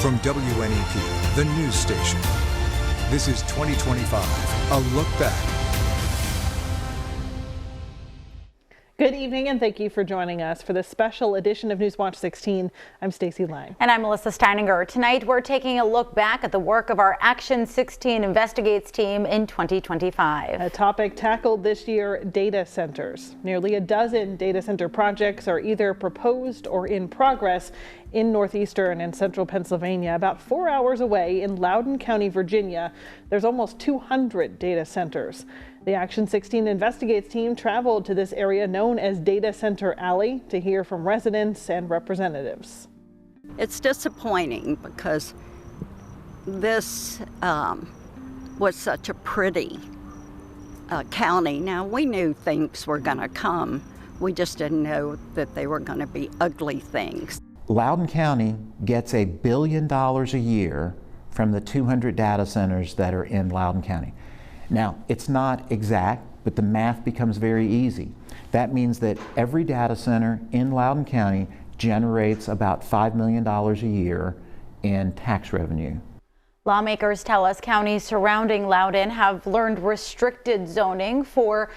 From WNEP, the news station. This is 2025, a look back. Good evening and thank you for joining us for this special edition of Newswatch 16. I'm Stacey Lang. And I'm Melissa Steininger. Tonight we're taking a look back at the work of our Action 16 Investigates team in 2025. A topic tackled this year, data centers. Nearly a dozen data center projects are either proposed or in progress in northeastern and central Pennsylvania. About 4 hours away in Loudoun County, Virginia, there's almost 200 data centers. The Action 16 Investigates team traveled to this area known as Data Center Alley to hear from residents and representatives. It's disappointing because this was such a pretty county. Now, we knew things were going to come. We just didn't know that they were going to be ugly things. Loudoun County gets $1 billion a year from the 200 data centers that are in Loudoun County. Now, it's not exact, but the math becomes very easy. That means that every data center in Loudoun County generates about $5 million a year in tax revenue. Lawmakers tell us counties surrounding Loudoun have learned restricted zoning for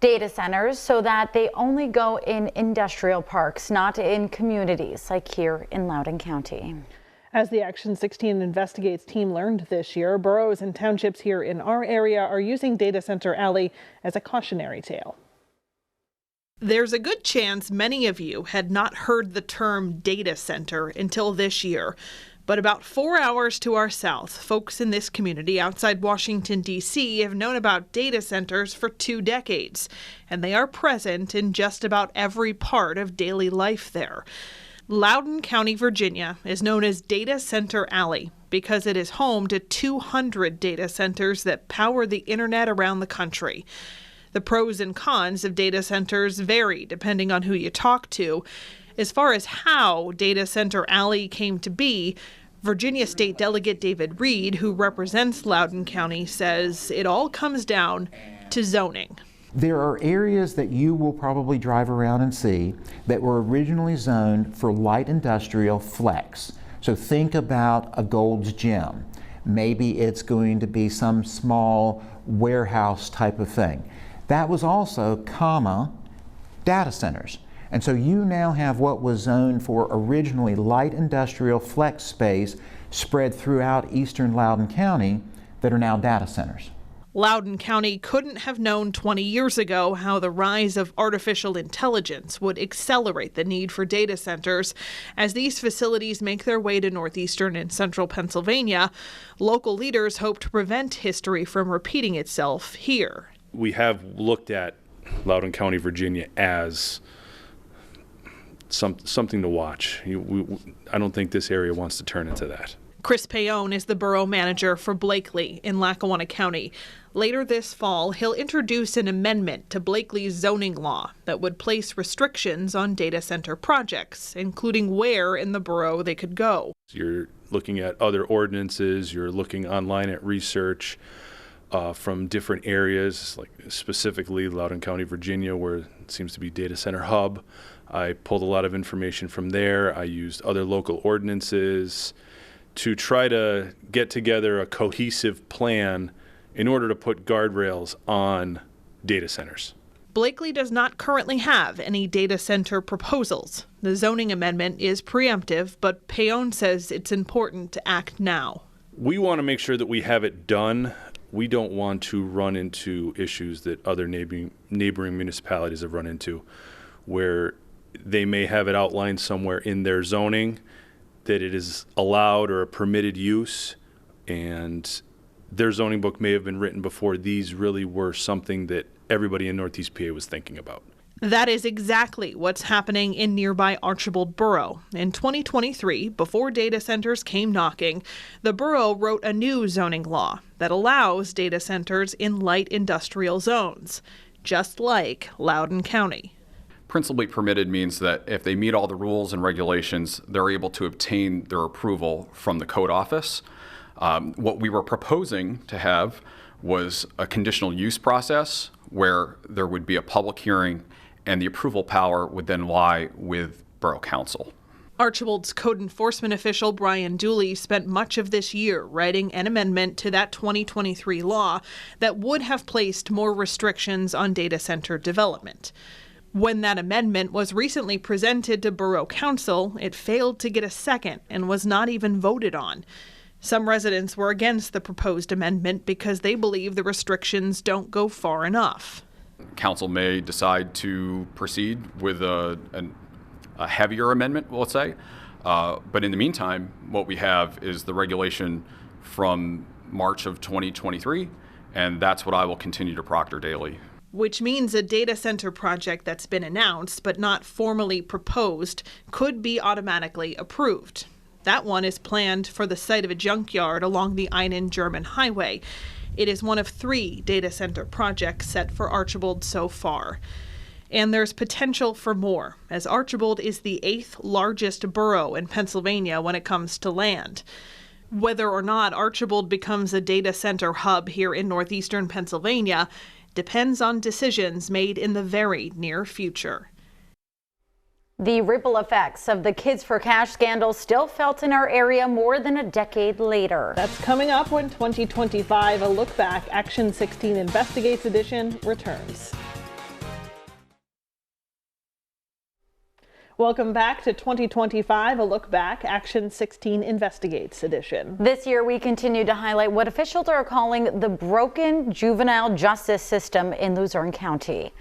data centers so that they only go in industrial parks, not in communities like here in Loudoun County. As the Action 16 Investigates team learned this year, boroughs and townships here in our area are using Data Center Alley as a cautionary tale. There's a good chance many of you had not heard the term data center until this year. But about 4 hours to our south, folks in this community outside Washington, D.C. have known about data centers for 2 decades, and they are present in just about every part of daily life there. Loudoun County, Virginia is known as Data Center Alley because it is home to 200 data centers that power the internet around the country. The pros and cons of data centers vary depending on who you talk to. As far as how Data Center Alley came to be, Virginia State Delegate David Reed, who represents Loudoun County, says it all comes down to zoning. There are areas that you will probably drive around and see that were originally zoned for light industrial flex. So think about a Gold's Gym. Maybe it's going to be some small warehouse type of thing. That was also, data centers. And so you now have what was zoned for originally light industrial flex space spread throughout eastern Loudoun County that are now data centers. Loudoun County couldn't have known 20 years ago how the rise of artificial intelligence would accelerate the need for data centers. As these facilities make their way to northeastern and central Pennsylvania, local leaders hope to prevent history from repeating itself here. We have looked at Loudoun County, Virginia as something to watch. I don't think this area wants to turn into that. Chris Paone is the borough manager for Blakely in Lackawanna County. Later this fall, he'll introduce an amendment to Blakely's zoning law that would place restrictions on data center projects, including where in the borough they could go. You're looking at other ordinances, you're looking online at research from different areas, like specifically Loudoun County, Virginia, where it seems to be data center hub. I pulled a lot of information from there. I used other local ordinances to try to get together a cohesive plan in order to put guardrails on data centers. Blakely does not currently have any data center proposals. The zoning amendment is preemptive, but Paone says it's important to act now. We want to make sure that we have it done. We don't want to run into issues that other neighboring municipalities have run into, where they may have it outlined somewhere in their zoning that it is allowed or a permitted use, and their zoning book may have been written before these really were something that everybody in Northeast PA was thinking about. That is exactly what's happening in nearby Archibald Borough. In 2023, before data centers came knocking, the borough wrote a new zoning law that allows data centers in light industrial zones, just like Loudoun County. Principally permitted means that if they meet all the rules and regulations, they're able to obtain their approval from the code office. What we were proposing to have was a conditional use process where there would be a public hearing and the approval power would then lie with Borough Council. Archibald's code enforcement official Brian Dooley spent much of this year writing an amendment to that 2023 law that would have placed more restrictions on data center development. When that amendment was recently presented to Borough Council, it failed to get a second and was not even voted on. Some residents were against the proposed amendment because they believe the restrictions don't go far enough. Council may decide to proceed with a heavier amendment, let's say. But in the meantime, what we have is the regulation from March of 2023, and that's what I will continue to proctor daily. Which means a data center project that's been announced but not formally proposed could be automatically approved. That one is planned for the site of a junkyard along the Einen-German highway. It is one of 3 data center projects set for Archibald so far. And there's potential for more, as Archibald is the 8th largest borough in Pennsylvania when it comes to land. Whether or not Archibald becomes a data center hub here in northeastern Pennsylvania depends on decisions made in the very near future. The ripple effects of the Kids for Cash scandal still felt in our area more than a decade later. That's coming up when 2025, a look back, Action 16 Investigates edition returns. Welcome back to 2025, a look back, Action 16 Investigates edition. This year, we continue to highlight what officials are calling the broken juvenile justice system in Luzerne County.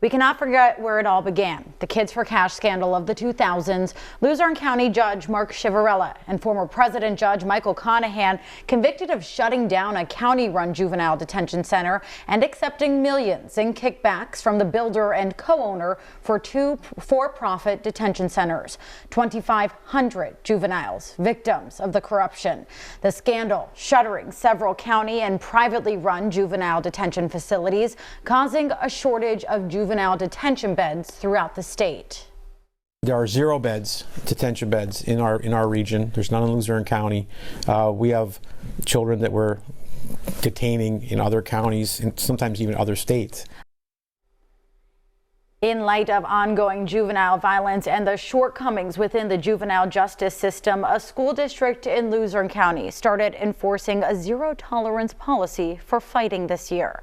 We cannot forget where it all began. The Kids for Cash scandal of the 2000s. Luzerne County Judge Mark Chivarella and former President Judge Michael Conahan convicted of shutting down a county-run juvenile detention center and accepting millions in kickbacks from the builder and co-owner for 2 for-profit detention centers. 2,500 juveniles, victims of the corruption. The scandal shuttering several county and privately run juvenile detention facilities, causing a shortage of juvenile detention beds throughout the state. There are 0 detention beds in our region. There's none in Luzerne County. We have children that we're detaining in other counties and sometimes even other states. In light of ongoing juvenile violence and the shortcomings within the juvenile justice system, a school district in Luzerne County started enforcing a zero-tolerance policy for fighting this year.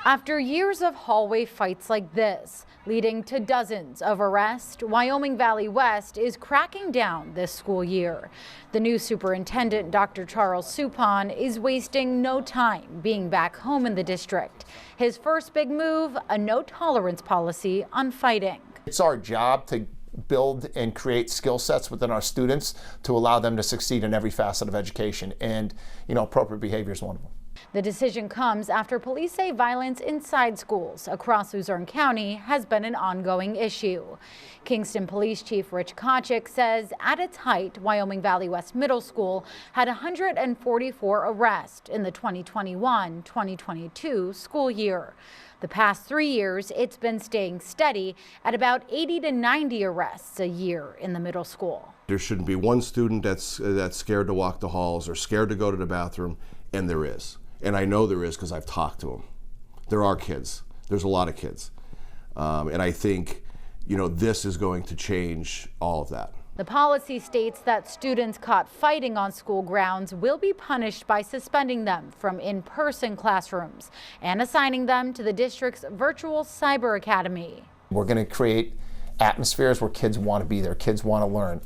After years of hallway fights like this, leading to dozens of arrests, Wyoming Valley West is cracking down this school year. The new superintendent, Dr. Charles Suppan, is wasting no time being back home in the district. His first big move, a no-tolerance policy on fighting. It's our job to build and create skill sets within our students to allow them to succeed in every facet of education, and appropriate behavior is one of them. The decision comes after police say violence inside schools across Luzerne County has been an ongoing issue. Kingston Police Chief Rich Kochik says at its height, Wyoming Valley West Middle School had 144 arrests in the 2021-2022 school year. The past 3 years, it's been staying steady at about 80 to 90 arrests a year in the middle school. There shouldn't be one student that's scared to walk the halls or scared to go to the bathroom, and there is. And I know there is because I've talked to them. There are kids. There's a lot of kids. And I think, this is going to change all of that. The policy states that students caught fighting on school grounds will be punished by suspending them from in-person classrooms and assigning them to the district's virtual cyber academy. We're going to create atmospheres where kids want to be there, kids want to learn.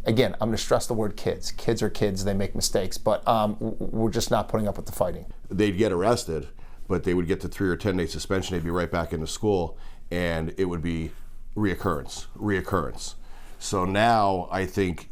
Again, I'm going to stress the word kids. Kids are kids, they make mistakes, but we're just not putting up with the fighting. They'd get arrested, but they would get to 3 or 10-day suspension. They'd be right back into school, and it would be reoccurrence. So now I think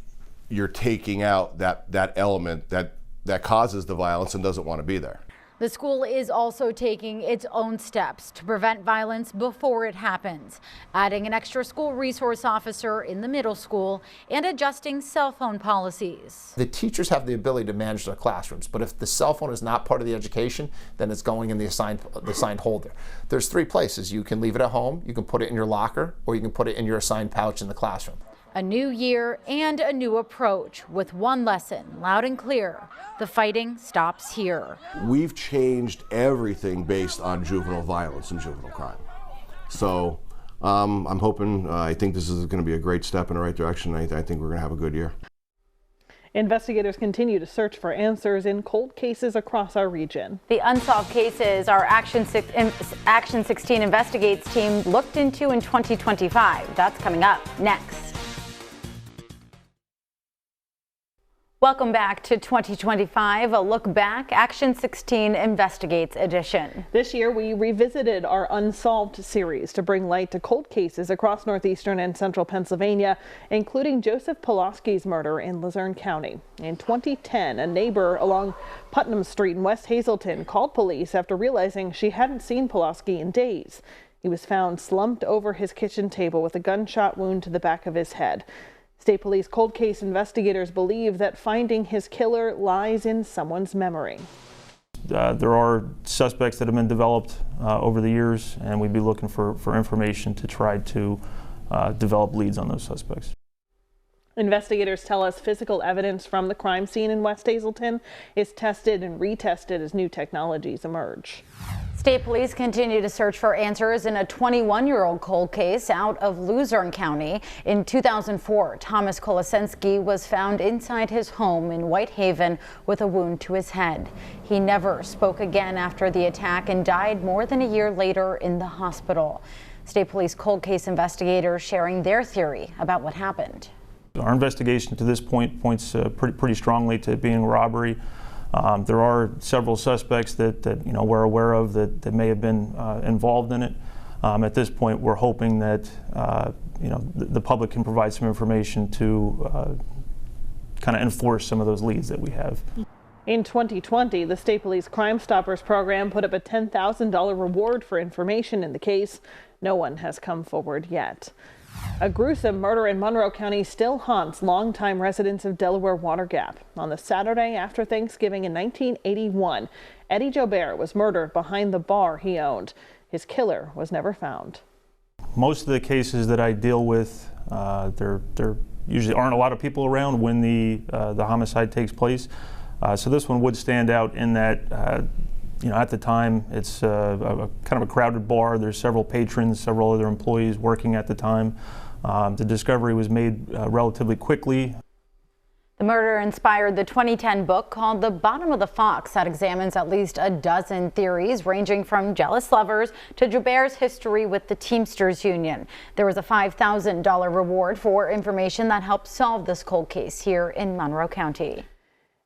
you're taking out that element that causes the violence and doesn't want to be there. The school is also taking its own steps to prevent violence before it happens, adding an extra school resource officer in the middle school and adjusting cell phone policies. The teachers have the ability to manage their classrooms, but if the cell phone is not part of the education, then it's going in the assigned holder. There's 3 places. You can leave it at home, you can put it in your locker, or you can put it in your assigned pouch in the classroom. A new year and a new approach with one lesson loud and clear. The fighting stops here. We've changed everything based on juvenile violence and juvenile crime. So I'm hoping, I think this is going to be a great step in the right direction. I think we're going to have a good year. Investigators continue to search for answers in cold cases across our region. The unsolved cases our Action 16 Investigates team looked into in 2025. That's coming up next. Welcome back to 2025, a look back, Action 16 Investigates edition. This year we revisited our Unsolved series to bring light to cold cases across northeastern and central Pennsylvania, including Joseph Pulaski's murder in Luzerne County. In 2010, a neighbor along Putnam Street in West Hazelton called police after realizing she hadn't seen Pulaski in days. He was found slumped over his kitchen table with a gunshot wound to the back of his head. State Police cold case investigators believe that finding his killer lies in someone's memory. There are suspects that have been developed over the years, and we'd be looking for information to try to develop leads on those suspects. Investigators tell us physical evidence from the crime scene in West Hazelton is tested and retested as new technologies emerge. State Police continue to search for answers in a 21-year-old cold case out of Luzerne County. In 2004, Thomas Kolosensky was found inside his home in Whitehaven with a wound to his head. He never spoke again after the attack and died more than a year later in the hospital. State Police cold case investigators sharing their theory about what happened. Our investigation to this point points pretty strongly to it being a robbery. There are several suspects that we're aware of that may have been involved in it. At this point, we're hoping that the public can provide some information to kind of enforce some of those leads that we have. In 2020, the State Police Crime Stoppers program put up a $10,000 reward for information in the case. No one has come forward yet. A gruesome murder in Monroe County still haunts longtime residents of Delaware Water Gap. On the Saturday after Thanksgiving in 1981, Eddie Jobert was murdered behind the bar he owned. His killer was never found. Most of the cases that I deal with, there usually aren't a lot of people around when the homicide takes place. So this one would stand out in that at the time, it's kind of a crowded bar. There's several patrons, several other employees working at the time. The discovery was made relatively quickly. The murder inspired the 2010 book called The Bottom of the Fox that examines at least a dozen theories ranging from jealous lovers to Jobert's history with the Teamsters Union. There was a $5,000 reward for information that helped solve this cold case here in Monroe County.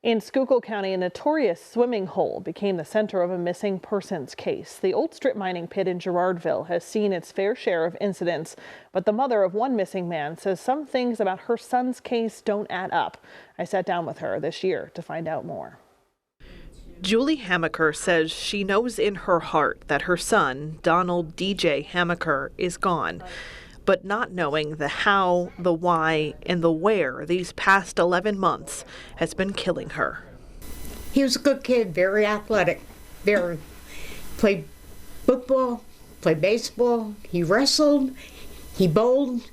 In Schuylkill County, a notorious swimming hole became the center of a missing persons case. The old strip mining pit in Girardville has seen its fair share of incidents, but the mother of one missing man says some things about her son's case don't add up. I sat down with her this year to find out more. Julie Hamaker says she knows in her heart that her son, Donald DJ Hamaker, is gone. But not knowing the how, the why, and the where these past 11 months has been killing her. He was a good kid, very athletic, very. Played football, played baseball, he wrestled, he bowled,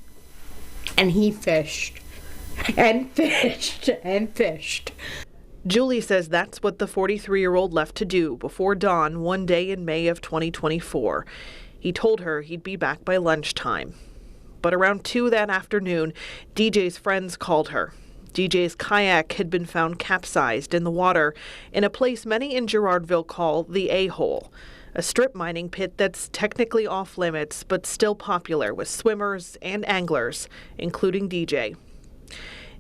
and he fished. And fished, and fished. Julie says that's what the 43-year-old left to do before dawn one day in May of 2024. He told her he'd be back by lunchtime. But around 2 that afternoon, DJ's friends called her. DJ's kayak had been found capsized in the water in a place many in Girardville call the A-hole, a strip mining pit that's technically off limits but still popular with swimmers and anglers, including DJ.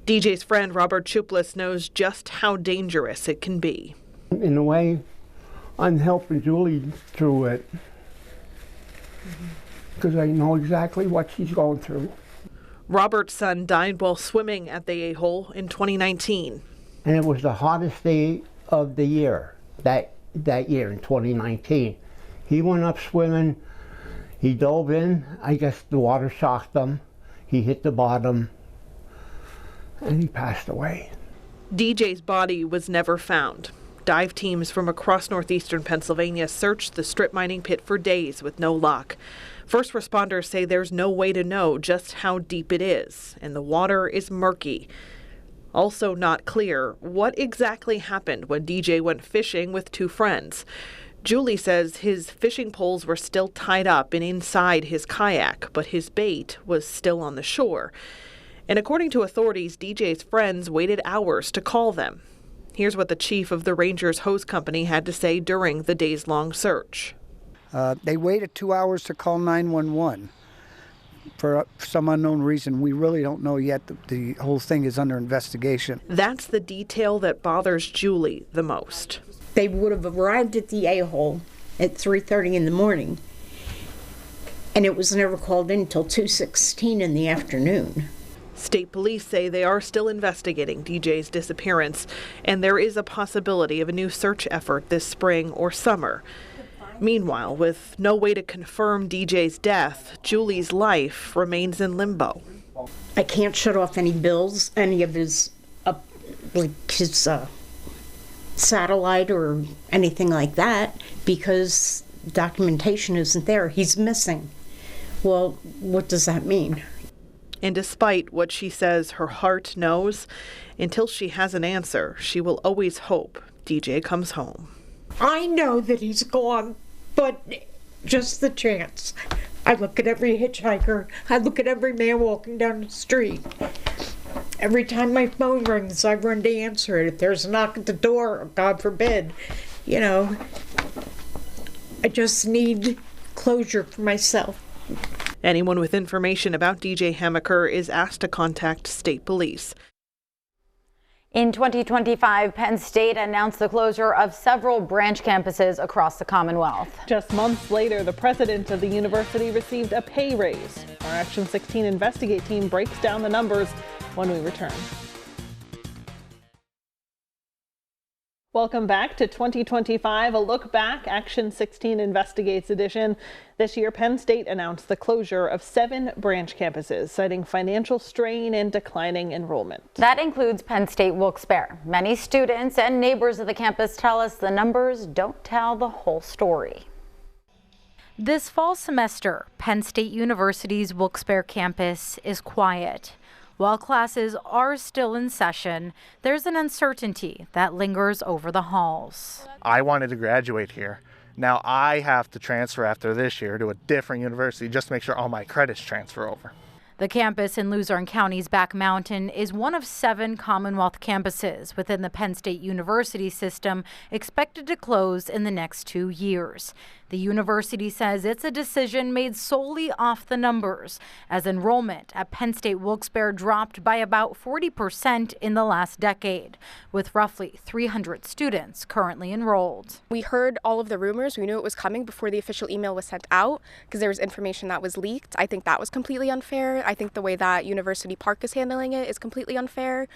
DJ's friend Robert Chuplis knows just how dangerous it can be. In a way, I'm helping Julie through it. Because I know exactly what she's going through. Robert's son died while swimming at the A-hole in 2019. And it was the hottest day of the year, that year in 2019. He went up swimming, he dove in, I guess the water shocked him, he hit the bottom, and he passed away. DJ's body was never found. Dive teams from across northeastern Pennsylvania searched the strip mining pit for days with no luck. First responders say there's no way to know just how deep it is, and the water is murky. Also not clear what exactly happened when DJ went fishing with 2 friends. Julie says his fishing poles were still tied up and inside his kayak, but his bait was still on the shore. And according to authorities, DJ's friends waited hours to call them. Here's what the chief of the Rangers hose company had to say during the days-long search. They waited 2 hours to call 911 for some unknown reason. We really don't know yet. The whole thing is under investigation. That's the detail that bothers Julie the most. They would have arrived at the A-hole at 3:30 in the morning, and it was never called in until 2:16 in the afternoon. State police say they are still investigating DJ's disappearance, and there is a possibility of a new search effort this spring or summer. Meanwhile, with no way to confirm DJ's death, Julie's life remains in limbo. I can't shut off any bills, any of his satellite or anything like that, because documentation isn't there. He's missing. Well, what does that mean? And despite what she says her heart knows, until she has an answer, she will always hope DJ comes home. I know that he's gone, but just the chance. I look at every hitchhiker. I look at every man walking down the street. Every time my phone rings, I run to answer it. If there's a knock at the door, God forbid, I just need closure for myself. Anyone with information about DJ Hamaker is asked to contact state police. In 2025, Penn State announced the closure of several branch campuses across the Commonwealth. Just months later, the president of the university received a pay raise. Our Action 16 Investigate team breaks down the numbers when we return. Welcome back to 2025, a look back, Action 16 Investigates edition. This year, Penn State announced the closure of 7 branch campuses, citing financial strain and declining enrollment. That includes Penn State Wilkes-Barre. Many students and neighbors of the campus tell us the numbers don't tell the whole story. This fall semester, Penn State University's Wilkes-Barre campus is quiet. While classes are still in session, there's an uncertainty that lingers over the halls. I wanted to graduate here. Now I have to transfer after this year to a different university just to make sure all my credits transfer over. The campus in Luzerne County's Back Mountain is one of 7 Commonwealth campuses within the Penn State University system expected to close in the next 2 years. The university says it's a decision made solely off the numbers, as enrollment at Penn State Wilkes-Barre dropped by about 40% in the last decade, with roughly 300 students currently enrolled. We heard all of the rumors. We knew it was coming before the official email was sent out because there was information that was leaked. I think that was completely unfair. I think the way that University Park is handling it is completely unfair.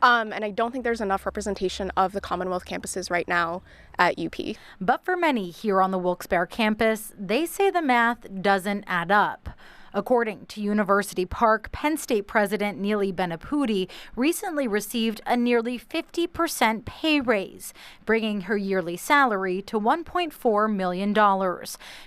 And I don't think there's enough representation of the Commonwealth campuses right now at UP. But for many here on the Wilkes-Barre campus, they say the math doesn't add up. According to University Park, Penn State President Neely Benapudi recently received a nearly 50% pay raise, bringing her yearly salary to $1.4 million,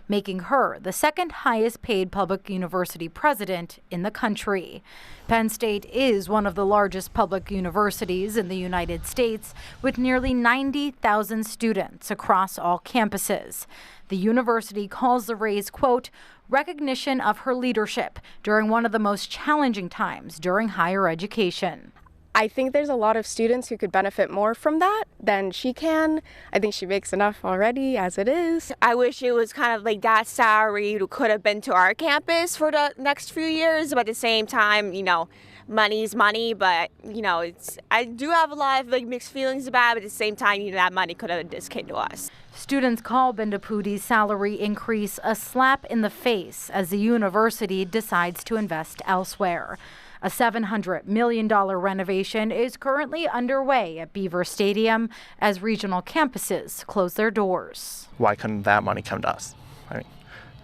making her the second highest paid public university president in the country. Penn State is one of the largest public universities in the United States, with nearly 90,000 students across all campuses. The university calls the raise, quote, recognition of her leadership during one of the most challenging times during higher education. I think there's a lot of students who could benefit more from that than she can. I think she makes enough already as it is. I wish it was kind of like that salary could have been to our campus for the next few years, but at the same time, money's money, but I do have a lot of mixed feelings about it, but at the same time, that money could have just came to us. Students call Bendapudi's salary increase a slap in the face as the university decides to invest elsewhere. A $700 million renovation is currently underway at Beaver Stadium as regional campuses close their doors. Why couldn't that money come to us?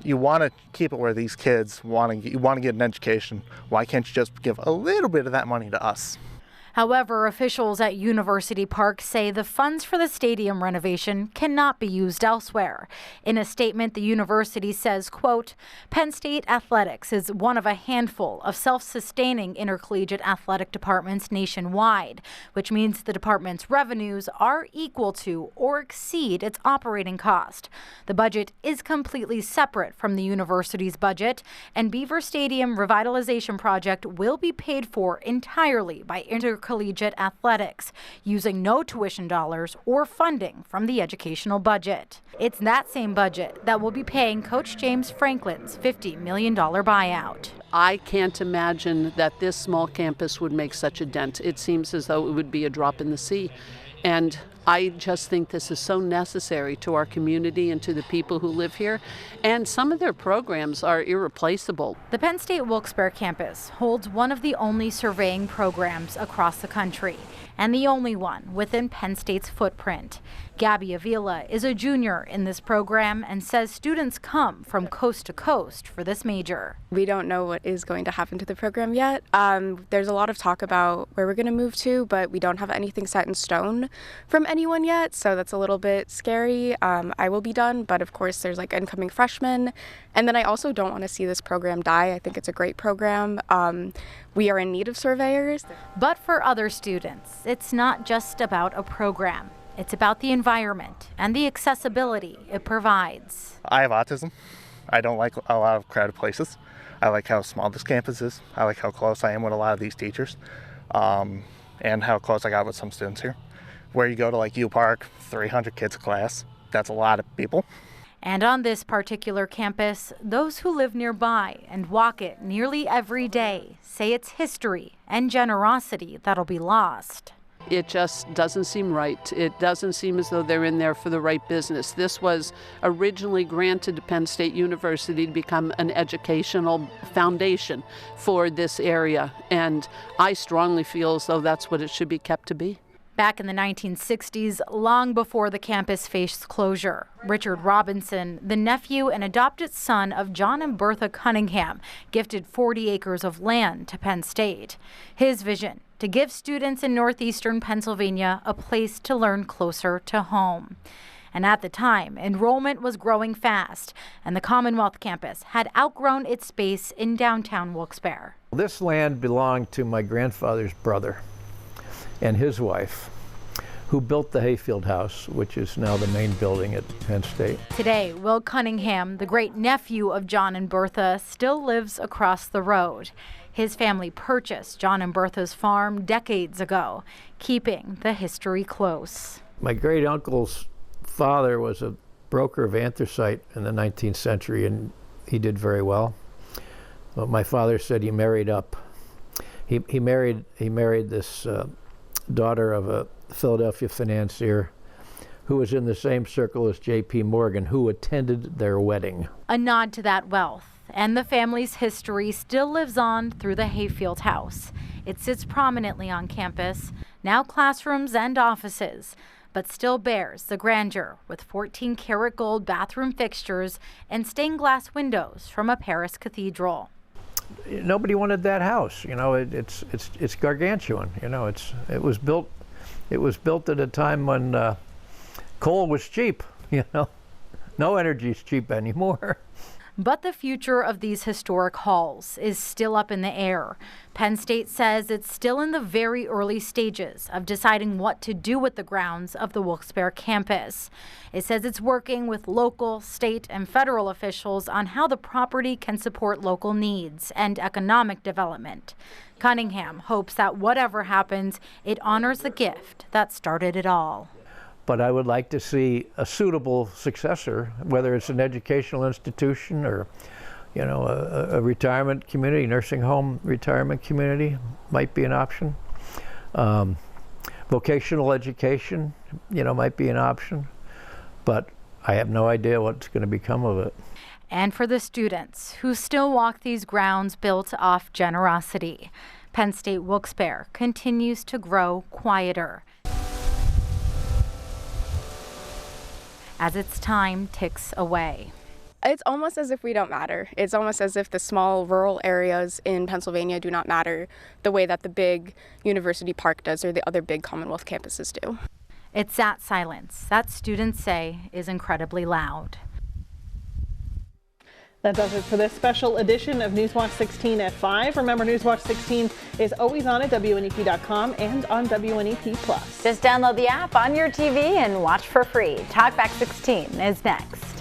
You want to keep it where these kids want to get an education. Why can't you just give a little bit of that money to us? However, officials at University Park say the funds for the stadium renovation cannot be used elsewhere. In a statement, the university says, quote, Penn State Athletics is one of a handful of self-sustaining intercollegiate athletic departments nationwide, which means the department's revenues are equal to or exceed its operating cost. The budget is completely separate from the university's budget, and Beaver Stadium revitalization project will be paid for entirely by intercollegiate athletics, using no tuition dollars or funding from the educational budget. It's that same budget that will be paying Coach James Franklin's $50 million buyout. I can't imagine that this small campus would make such a dent. It seems as though it would be a drop in the sea. And I just think this is so necessary to our community and to the people who live here. And some of their programs are irreplaceable. The Penn State Wilkes-Barre campus holds one of the only surveying programs across the country, and the only one within Penn State's footprint. Gabby Avila is a junior in this program and says students come from coast to coast for this major. We don't know what is going to happen to the program yet. There's a lot of talk about where we're going to move to, but we don't have anything set in stone from anyone yet, so that's a little bit scary. I will be done, but of course there's like incoming freshmen, and then I also don't want to see this program die. I think it's a great program. We are in need of surveyors. But for other students, it's not just about a program. It's about the environment and the accessibility it provides. I have autism. I don't like a lot of crowded places. I like how small this campus is. I like how close I am with a lot of these teachers, and how close I got with some students here. Where you go to like U Park, 300 kids a class, that's a lot of people. And on this particular campus, those who live nearby and walk it nearly every day say it's history and generosity that'll be lost. It just doesn't seem right. It doesn't seem as though they're in there for the right business. This was originally granted to Penn State University to become an educational foundation for this area, and I strongly feel as though that's what it should be kept to be. Back in the 1960s, long before the campus faced closure, Richard Robinson, the nephew and adopted son of John and Bertha Cunningham, gifted 40 acres of land to Penn State. His vision, to give students in northeastern Pennsylvania a place to learn closer to home. And at the time, enrollment was growing fast, and the Commonwealth campus had outgrown its space in downtown Wilkes-Barre. This land belonged to my grandfather's brother and his wife, who built the Hayfield House, which is now the main building at Penn State. Today, Will Cunningham, the great-nephew of John and Bertha, still lives across the road. His family purchased John and Bertha's farm decades ago, keeping the history close. My great-uncle's father was a broker of anthracite in the 19th century, and he did very well. But my father said he married up. He married this daughter of a Philadelphia financier who was in the same circle as J.P. Morgan, who attended their wedding. A nod to that wealth, and the family's history still lives on through the Hayfield House. It sits prominently on campus, now classrooms and offices, but still bears the grandeur with 14-karat gold bathroom fixtures and stained glass windows from a Paris cathedral. Nobody wanted that house. You know, it's gargantuan. You know, it was built at a time when coal was cheap. You know, no energy's cheap anymore. But the future of these historic halls is still up in the air. Penn State says it's still in the very early stages of deciding what to do with the grounds of the Wilkes-Barre campus. It says it's working with local, state, and federal officials on how the property can support local needs and economic development. Cunningham hopes that whatever happens, it honors the gift that started it all. But I would like to see a suitable successor, whether it's an educational institution or, you know, a retirement community, nursing home retirement community might be an option. Vocational education, you know, might be an option. But I have no idea what's going to become of it. And for the students who still walk these grounds built off generosity, Penn State Wilkes-Barre continues to grow quieter as its time ticks away. It's almost as if we don't matter. It's almost as if the small rural areas in Pennsylvania do not matter the way that the big University Park does or the other big Commonwealth campuses do. It's that silence that students say is incredibly loud. That does it for this special edition of Newswatch 16 at 5. Remember, Newswatch 16 is always on at WNEP.com and on WNEP+. Just download the app on your TV and watch for free. Talkback 16 is next.